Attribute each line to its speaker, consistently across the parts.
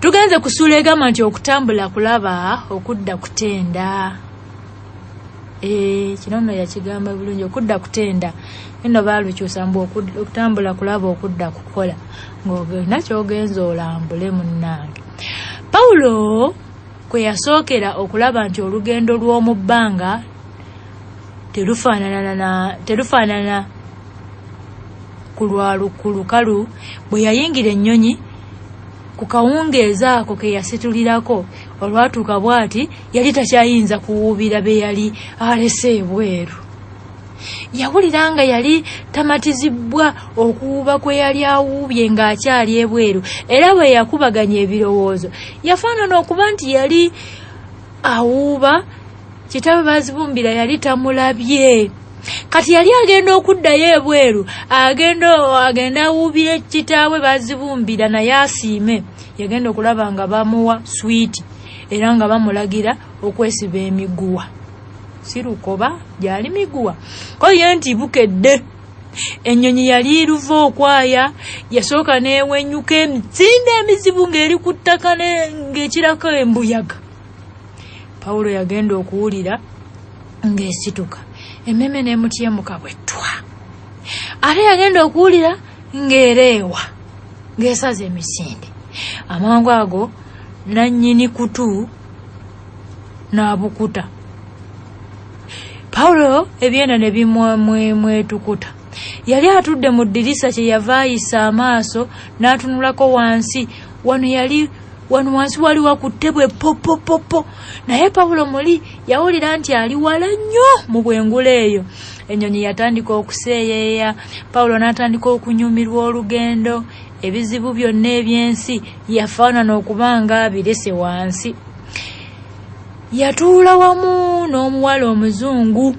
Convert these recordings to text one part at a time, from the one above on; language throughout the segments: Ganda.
Speaker 1: Tugenze kusuula egamba nti okutambula kulaba okudda kutenda. Kino nno yakigamba bulungi, okudda kutenda. Nno baalukyusa mbu okutambula kulaba okudda kukola. Ng'ogenda ky'ogenza olambule munnange. Pawulo kwe yasookera okulaba nti olugendo lw'omu bbanga terufaanana ku lukalu, bwe yayingira ennyonyi ku kawungeeza ako ke yasitulirako, olwatuuka bw'ati yali takyayinza kuwuubira be yali alese ebweru. Yawulira nga yali tamatizibwa okuwuuba kwe yali awuubye ng'akyali ebweru, era bwe yakubaganya ebirowoozo yafaanana okuba nti yali awuuba kitawe Bazibumbira yali tamulabye. Kati yali agenda okuddayo ebweru, agenda awuubire kitaawe Bazibumbira naye asiime. Yagenda okulaba nga bamuwa swiiti era nga bamulagira okwesiba emiguwa. Si lukoba, gyali miguwa. Ko ye nti bukedde ennyonyi yali luva okwaya, yasooka n'ewenyuka emitsinda emizibu ng'eri ku ttaka ng'ekirako embuyaga. Pawulo yagenda okuwulira ng'esituka, emmeme n'emutyemuka bwettwa. Ate yagenda okuwulira ng'ereewa, ng'esaza emisinde. Amangu ago nannyini kutu n'abukuta. Pawulo ebyenda ne bimwetukuta. Yali atudde mu ddirisa kye yava ayisa amaaso n'atunulako wansi. Wano wansi wali wakutte bwe popopopo. Naye Pawulo muli yawulira nti ali wala nnyo mu bwengula eyo. Ennyonyi yatandika okuseeyeeya. Pawulo n'atandika okunyumirwa olugendo. Ebizibu byonna eby'ensi yafaanana okuba nga abirese wansi. Yatuula wamu n'omuwala omuzungu.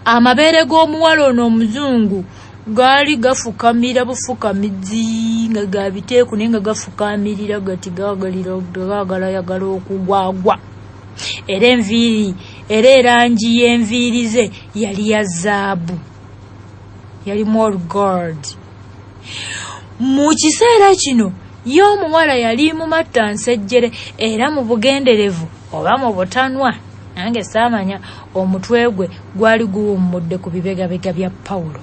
Speaker 1: Amabeere g'omuwala ono omuzungu gaali gafukamira bufukamizi nga gabiteeku naye nga gafukamirira gati gaagalayagala okugwagwa. Era erangi y'enviiri ze yali ya zaabu, yali more gold. Mu kiseera kino ye omuwala yali mu mattansejjere era mu bugenderevu oba mu butanwa, nange saamanya, omutwe gwe gwali guwummudde ku bibegabega bya Pawulo,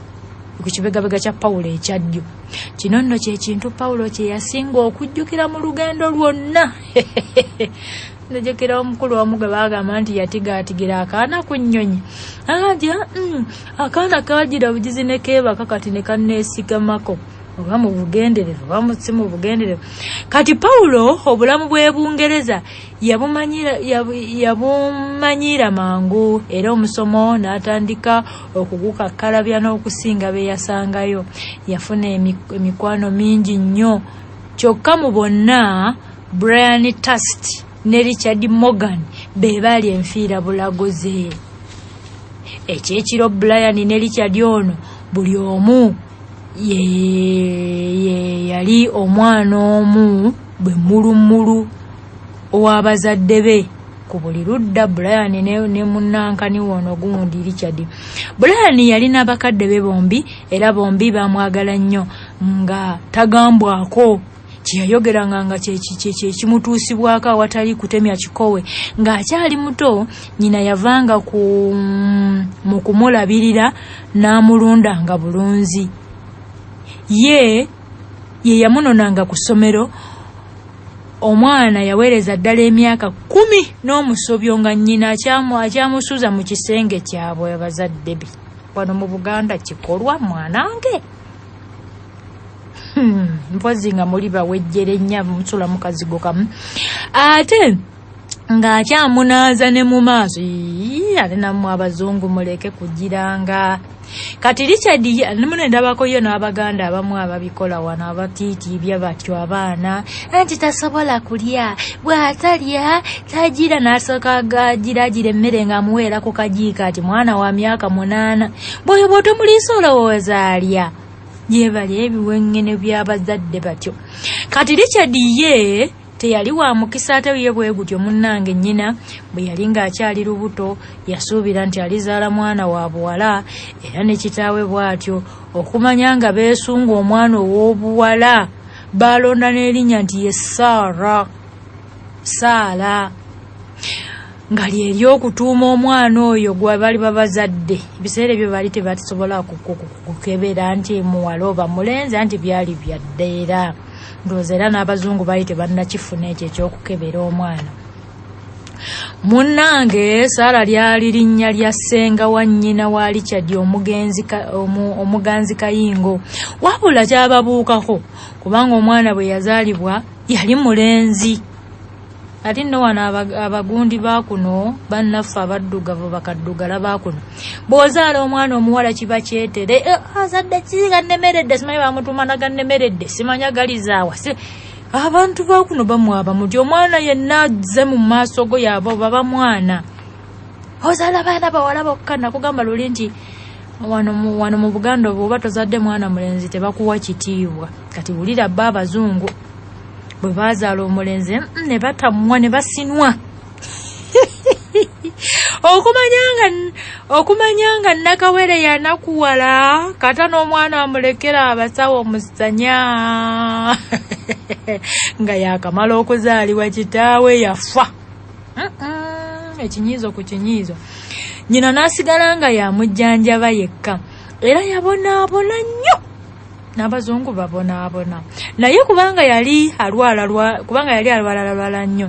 Speaker 1: ku kibegabega kya Pawulo ekya ddyo. Kino nno kye kintu Pawulo kye yasinga okujjukira mu lugendo lwonna. Najjukira omukulu omu gwe baagamba nti yatigaatigira akaana ku nnyonyi. Akaana kaagira bugizi ne keebaka kati ne kanneesigamako. Oba mu bugenderevu oba mu si mu bugenderevu. Kati Pawulo obulamu bw'Ebungereza yabumanyira mangu, era omusomo n'atandika okugukakkalabya n'okusinga be yasangayo. Yafuna emikwano mingi nnyo. Kyokka mu bonna Brian Tust ne Richard Morgan be baali enfiira bulago ze. Ekyekiro Brian ne Richard ono buli omu yali omwana omu bwe mulumulu ow'abazadde be ku buli ludda. Brian ne munnankani wono gundi Richard. Brian yalina bakadde be bombi era bombi bamwagala nnyo nga tagambwako. Kyeyayogeranga nga kyekimutuusibwako awatali kutemya kikowe. Ng'akyali muto nnyina yavanga mu kumulabirira n'amulundanga bulunzi. Ye yamunonanga ku ssomero. Omwana yaweereza ddala emyaka 10 n'omusobyo nga nnyina akyamusuuza mu kisenge kyabwe abazadde be. Wano mu Buganda kikolwa mwanange. Mpozi nga muli bawejjere nnya musula mu kazigo kamu. Ate ng'akyamunaaza ne mu maaso. Ate nammwe abazungu muleke kugiranga. Kati Richard muno ndabako yo n'Abaganda abamu ababikola wano abatiitiibya batyo abaana anti tasobola kulya, bw'atalya tagira n'asooka agiragira emmere ng'amuweera ku kajiiko ati mwana wa myaka 8 bw'oyo bw'otomuliisa olowooza alya. Yeebali ebiwengene by'abazadde batyo. Kati Richard ye teyali wa mukisa ate ye bwe gutyo munnange. Nnyina bwe yali ng'akyali lubuto yasuubira nti alizaala mwana wa buwala, era ne kitaawe bw'atyo okumanya nga beesunga omwana ow'obuwala balonda n'erinnya nti ye Saara nga ly'eryokutuuma omwana oyo gwe bali babazadde. Ebiseera ebyo bali tebasobola kukebera nti muwala oba mulenzi, anti byali byaddeera. Ndowooza era n'abazungu bali tebannakifuna ekyo ekyokukebera omwana. Munnange Saara lyali linnya lya ssenga wa nnyina wa Richard omuganzi Kayingo. Wabula kyababuukako kubanga omwana bwe yazaalibwa yali mulenzi. Ati nno wano abagundi bakuno bannaffe abaddugavu bakaddugala bakuno bw'ozaala omwana omuwala kiba kyetere azadde kigannemeredde simanyi bamutuma nagannemeredde simanya galizaawa abantu bakuno bamwaba muti omwana yenna azze mu maaso go yaabo baba mwana ozaala baana bawala bokka nakugamba luli nti wano mu Buganda oba tozadde mwana mulenzi tebakuwa kitiibwa. Kati wulira bba abazungu bwe bazaala omulenzi ne batamwa ne basinwa okumanya nga Nakawere yanakuwala kata n'omwana amulekera abasawo omusanya nga yakamala okuzaalibwa kitaawe yafa. Ekinyiizo ku kinyiizo. Nyina n'asigala nga yamujjanjaba yekka era yabonaabona nnyo. N'abazungu babonaabona naye kubanga yali alwala nnyo,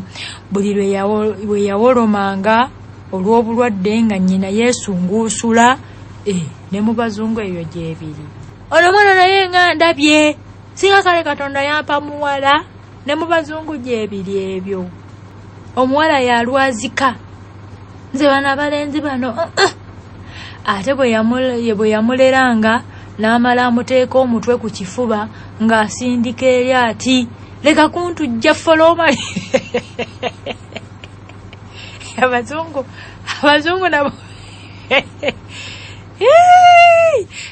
Speaker 1: buli lwe yawolomanga olw'obulwadde nga nnyina yeesunguusula ne mu bazungu ebyo gyebiri. Ono mwana naye nga ndabye singa kale Katonda yampa muwala, ne mu bazungu gyebiri ebyo. Omuwala yalwazika nze bano abalenzi bano ate bwe yamuleranga n'amala amuteeka omutwe ku kifuba ng'asindika eri ati leka kuntujja folomali. abazungu nabo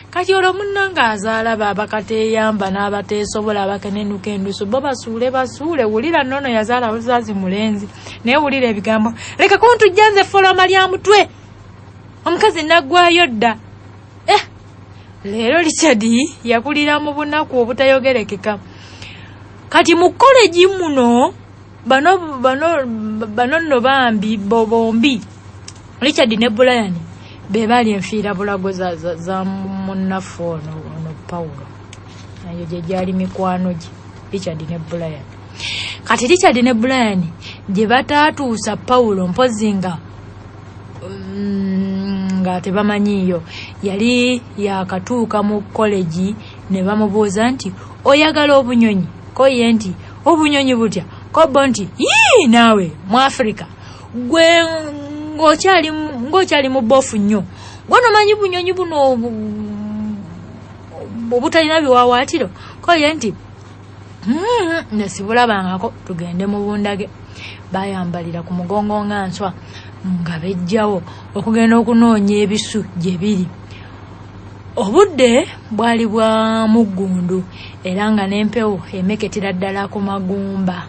Speaker 1: kati olwo munnanga azaala babakateeyamba n'abateesobola abakenenuka endusu bo basuule wulira nnono yazaala buzazi mulenzi naye wulira ebigambo leka kuntujja nze foloma lya mutwe omukazi naggwayo dda. Leero Richard yakulira mu bunaku obutayogerekeka. Kati mu college muno bano nno bambi bombi Richard ne Brian be bali enfiira bulago za munnaffe ono Paulo. Nayo gye gyali mikwano gye Richard ne Brian. Kati Richard ne Brian gye bataatuusa Paulo mpozi nga tebamanyiyo yali yakatuuka mu college ne bamubuuza nti oyagala obunyonyi ko ye nti obunyonyi butya kobo nti yii naawe mu Africa gwe ng'okyali mu bofu nnyo gwono manyi bunyonyi buno obutalina biwawaatiro ko ye nti nesibulabangako tugende mu bundage. Bayambalira ku mugongo nga nswa nga bejjawo okugenda okunoonya ebisu gye biri. Obudde bwali bwa muggundu era nga n'empewo emeketera ddala ku magumba.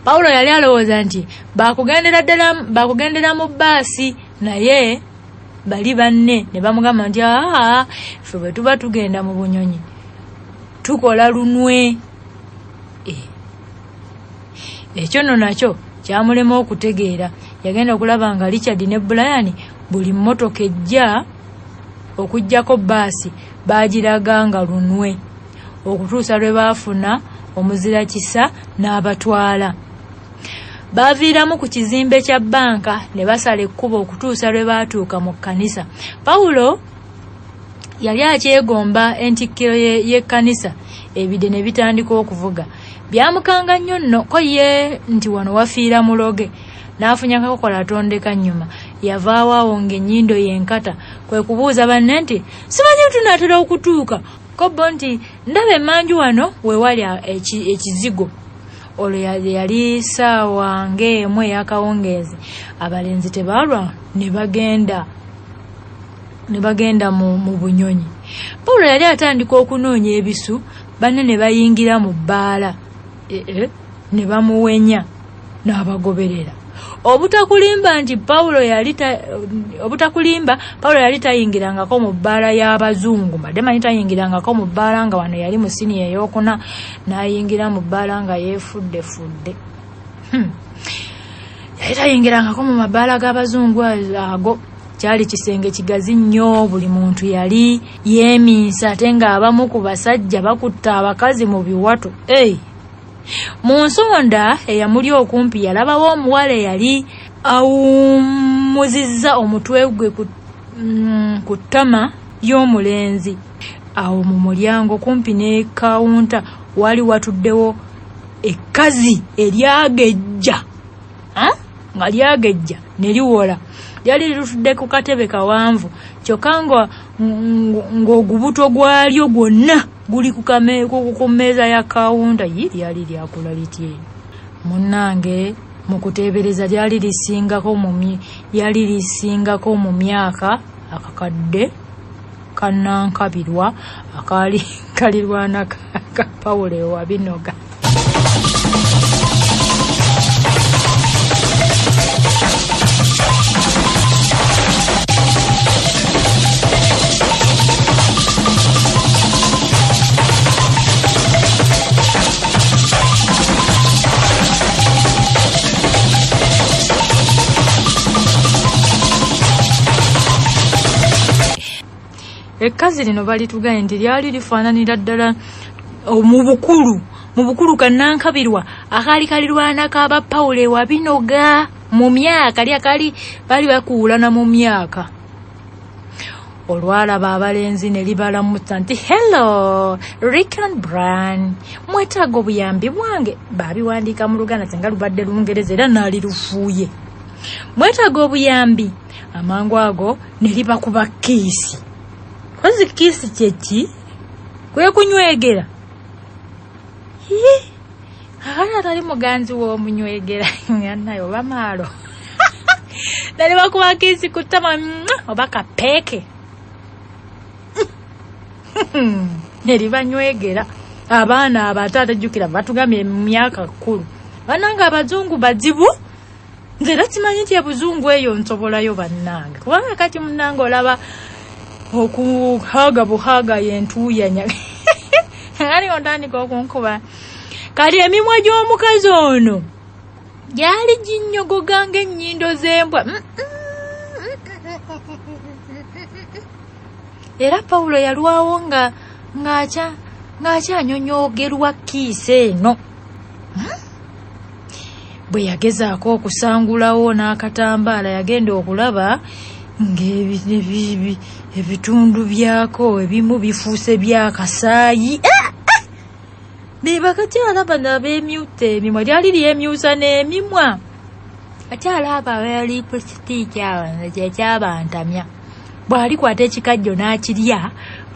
Speaker 1: Paulo yali alowooza nti bakugendera mu bbaasi naye bali banne ne bamugamba nti ffe bwe tuba tugenda mu bunyonyi tukola lunwe. Ekyo nno nakyo kyamulema okutegeera. Yagenda okulaba nga Richard ne Brian buli mmotoka ejja okujjako bbaasi baagiraga nga lunwe okutuusa lwe baafuna omuzira kisa n'abatwala. Baaviiramu ku kizimbe kya bbanka ne basala ekkubo okutuusa lwe baatuuka mu kkanisa. Paulo yali akyegomba entikkiro y'ekkanisa ebide ne bitandika okuvuga. Byamukanga nnyo nno ko ye nti wano wafiira muloge. N'afunya kakokola atondeka nnyuma. Yavaawo awo ng'ennyindo yenkata kwe kubuuza banne nti simanyi tunaatera okutuuka. Kobbo nti ndaba emmanju wano we wali ekizigo. Olwo yali ssaawa ng'emu ey'akawungeezi. Abalenzi tebaalwa ne bagenda mu bunyonyi. Paulo yali atandika okunoonya ebisu, banne ne bayingira mu bbaala ne bamuwenya n'abagoberera. obutakulimba Paulo yali tayingirangako mu bbaala y'abazungu badde manyi tayingirangako mu bbaala nga wano yali mu siniya ey'okuna n'ayingira mu bbaala nga yeefudde yali tayingirangako mu mabbaala g'abazungu ago. Kyali kisenge kigazi nnyo, buli muntu yali yeeminsa ate ng'abamu ku basajja bakutta abakazi mu biwato. Mu nsonda eyamuli okumpi yalabawo omuwala yali awummuzizza omutwe gwe ku ttama y'omulenzi. Awo mu mulyango kumpi ne kawunta wali watuddewo ekkazi eryagejja nga lyagejja ne liwola. Lyali litudde ku katebe kawanvu kyokka ng'ogubuto gwalyo gwonna guli ku mmeeza ya kawunta. Lyali lyakula litye munnange, mu kuteebereza lyali lisingako mu myaka akakadde kannankabirwa akaali kalirwana ka Paulo wa binoga. Ekkazi lino balitugaye nti lyali lifaananira ddala mu bukulu kannankabirwa akaali kalirwana k'aba Paulo wa binoga mu myaka bali bakuulana mu myaka. Olwalaba abalenzi ne libalamutsa nti hello Rick and Brian, mwetaaga obuyambi bwange. Baabiwandiika mu Luganda singa lubadde Lungereza era naali lufuuye. Mwetaaga obuyambi. Amangu ago ne libakuba kiisi. Kozi kiisi kyeki kwe kunywegera. Akali atali muganzi w'omunywegera nayo bamaalo. Nali bakuba kiisi ku ttama oba kapeeke. Neri banywegera abaana abato atajjukira batugambye mu myaka kkulu. Bannange abazungu bazibu. Nze era kimanyi nti ebuzungu eyo nsobolayo bannange. Kubanga kati munnange olaba okuhaga buhaga yentuuyanya. Ali ontandika okunkuba. Kali emimwa gy'omukazi ono gyali ginnyogoga ng'ennyindo z'embwa. Era Paulo yalwawo ng'akyanyonyogerwa kiisi eno. Bwe yagezaako okusangulawo n'akatambaala yagenda okulaba ng'ebitundu byako ebimu bifuuse byakasaayi. Bebakakyala bano abeemyuta emimwa lyali lyemyusa n'emimwa. Akyala bali pusitiiki awo kyekyabantamya. Bw'alikwata ekikajjo n'akirya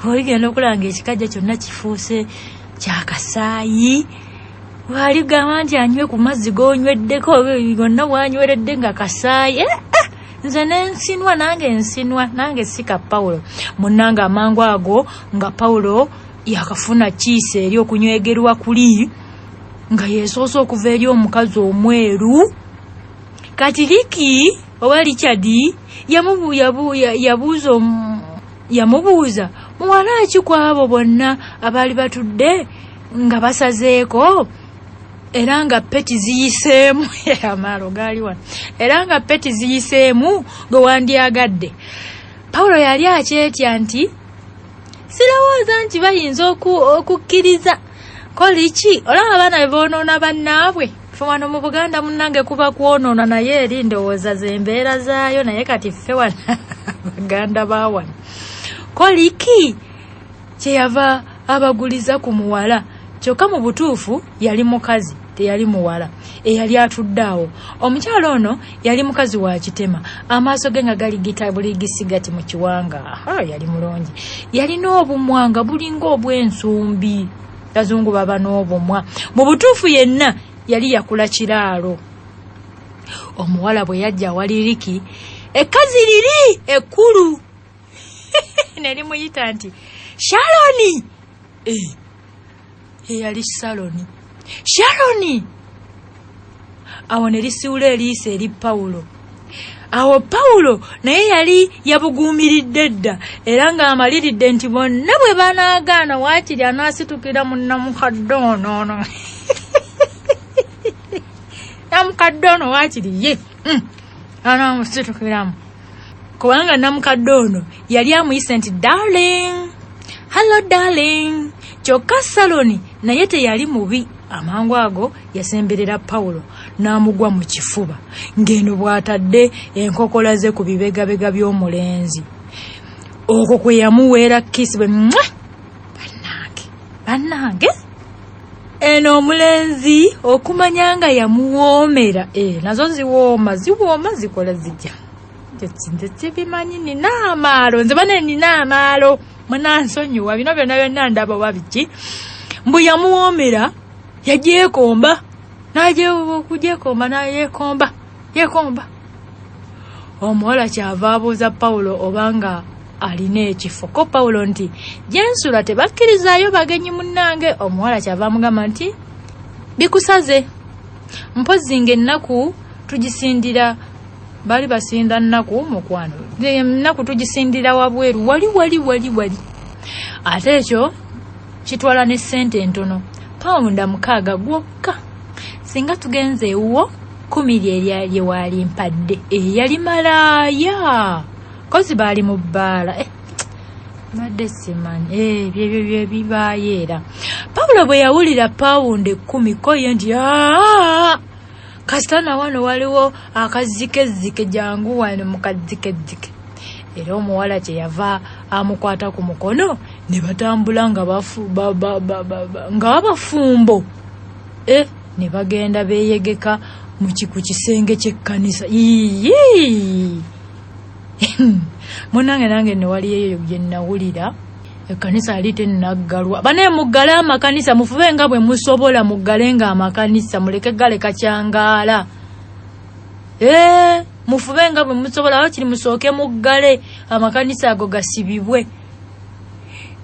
Speaker 1: oligenda okulaba ng'ekikajjo kyonna kifuuse kyakasaayi. Bw'aligamba nti anywe ku mazzi g'onyweddeko gonna bw'anyweredde nga kasaayi. Nze n'ensinwa nange sika Paulo. Munnange amangu ago nga Paulo yakafuna kiisi eri okunywegerwa kuli nga yeesoose okuva eri omukazi omweru. Kati Liki oba Richard yamubuuza muwala ki kwabo bonna abaali batudde nga basazeeko era nga peti ziyiseemu. Amaalo gaali wano. Era nga peti ziyiseemu gwe wandyagadde. Paulo yali akyetya nti sirowooza nti bayinza okukkiriza ko Liki olaba abaana be boonoona bannaabwe. Ffe wano mu Buganda munnange kuba kwonoona naye eri ndowooza z'embeera zaayo naye kati ffe wano Baganda ba wano. Ko Liki kyeyava abaguliza ku muwala kyokka mu butuufu yali mukazi teyali muwala eyali atudde awo. Omukyala ono yali mukazi wa kitema, amaaso ge nga galigita buli gisigati mu kiwanga. Yali mulungi, yalina obumwa nga bulinga obw'ensumbi. Bazungu baba n'obumwa. Mu butuufu yenna yali yakula kiraalo. Omuwala bwe yajja wali Liki, ekkazi liri ekkulu ne limuyita nti Shaloni. Eyali Saloni. Shaloni, awo ne lisiwula eriisa eri Pawulo. Awo Pawulo naye yali yabuguumiridde dda era ng'amaliridde nti bonna bwe banaagaana waakiri anaasitukira mu Namukadde ono Namukadde ono waakiri ye anaamusitukiramu kubanga Namukadde ono yali amuyise nti darling, hello darling. Kyokka Saloni naye teyali mubi. Amangu ago yasemberera Pawulo n'amugwa mu kifuba ng'eno bw'atadde enkokola ze ku bibegabega by'omulenzi. Okwo kwe yamuweera kiss bwe bannange eno omulenzi okumanya nga yamuwoomera nazo ziwooma zikola zijja nze bimanyi nina amaalo nze bane nina amaalo munansonyiwa bino byonna ndaba wabiki mbu yamuwoomera yajeekomba yekomba omuwala kyava abuuza Pawulo obanga alina ekifo ko Pawulo nti jensula tebakkirizaayo bagenyi munnange. Omuwala kyava amugamba nti bikusaze mpozi ng'ennaku tugisindira bali basinda nnaku mukwano ennaku tugisindira wabweru wali ate ekyo kitwala ne ssente entono pound 6 gwokka. Singa tugenze ewuwo 10 lye wali mpadde yali malaaya kozi bali mu bbaala madde simanyi bye bibayeera. Pawulo bwe yawulira pound 10 ko ye nti kasitana wano waliwo akazikezike jangu wano mukazikezike. Era omuwala kyeyava amukwata ku mukono ne batambula nga abafumbo ne bagenda beeyegeka ku kisenge ky'ekkanisa. Munnange nange ne wali eyo gye nnawulira ekkanisa yali tennaggalwa. Bane muggale amakanisa mufube nga bwe musobola muggalenga amakanisa muleke galeka kyangaala. Mufube nga bwe musobola wakiri musooke muggale amakanisa ago gasibibwe.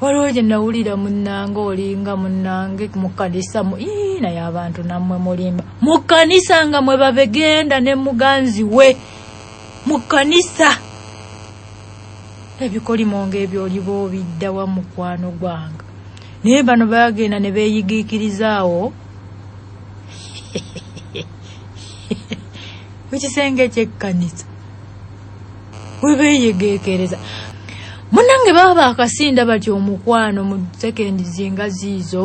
Speaker 1: Waliwo gye nawulira munnange olinga munnange mu kkanisa naye abantu nammwe mulimba mu kkanisa nga mwe babegenda ne muganzi we mu kkanisa. Ebikolimo ng'ebyo oliba obiddawa mukwano gwange naye bano bagenda ne beeyigiikirizaawo ekisenge ky'ekkanisa we beeyegeekereza. Munnange baba akasinda bati omukwano mu sekendi zinga ziizo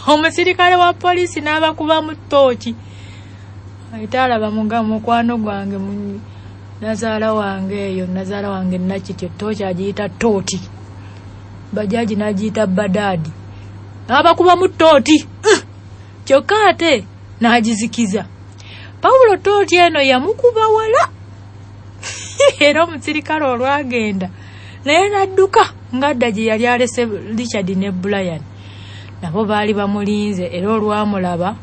Speaker 1: omusirikale wa poliisi n'abakuba mu ttooki ayitaalaba mukwano gwange nazaala wange eyo nazaala wange nakityo ttooki agiyita tooti bajaji n'agiyita badaadi n'abakuba mu ttooti kyokka ate n'agizikiza. Pawulo tooti eno yamukuba wala era omusirikale olwagenda naye n'adduka ng'adda gye yali alese Richard ne Brian nabo baali bamulinze era olwamulaba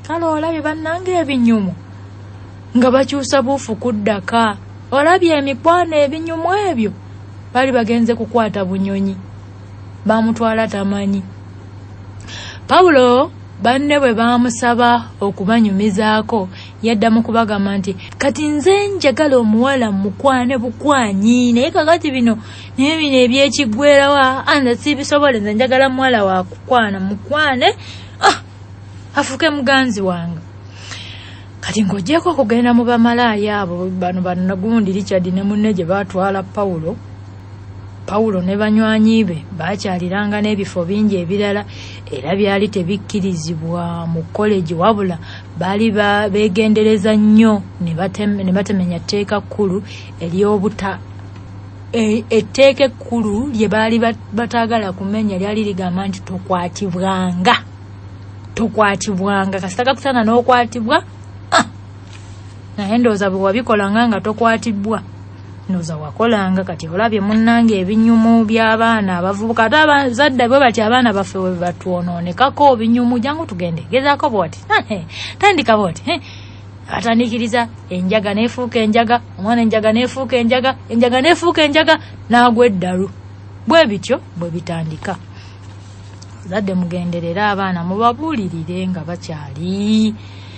Speaker 1: kale olabye bannange ebinyumu nga bakyusa buufu kuddaka. Olabye emikwano ebinyumu ebyo baali bagenze kukwata bunyonyi bamutwala tamanyi. Pawulo banne bwe bamusaba okubanyumizaako yaddamu kubagamba nti kati nze njagala omuwala mukwane bukwanyi naye kakati bino ebyekiggwerawa nze sibisobole nze njagala muwala wa kukwana mukwane afuke muganzi wange. Kati ng'ogyeko okugenda mu bamalaaya abo bano nagundi Richard ne munne gye baatwala Pawulo ne banywanyi be baakyaliranga n'ebifo bingi ebirala era byali tebikkirizibwa mu college wabula baali beegendereza nnyo ne batemenya tteeka kkulu ery'obuta etteeka ekkulu lye baali bataagala kumenya lyali ligamba nti tokwatibwanga kasita kakutana n'okwatibwa naye ndowooza bwe wabikolanga nga tokwatibwa ndowooza wakolanga. Kati olabye munnange ebinyumu by'abaana abavubuka ate abazadde bwe bati abaana baffe we batwonoonekako ebinyumu jangu tugende gezaako bwoti tandika bwoti atandikiriza enjaga neefuuka enjaga omwana enjaga neefuuka enjaga n'agwa eddalu bwe bityo bwe bitandika. zadde mugenderera abaana mubabuulirire nga bakyali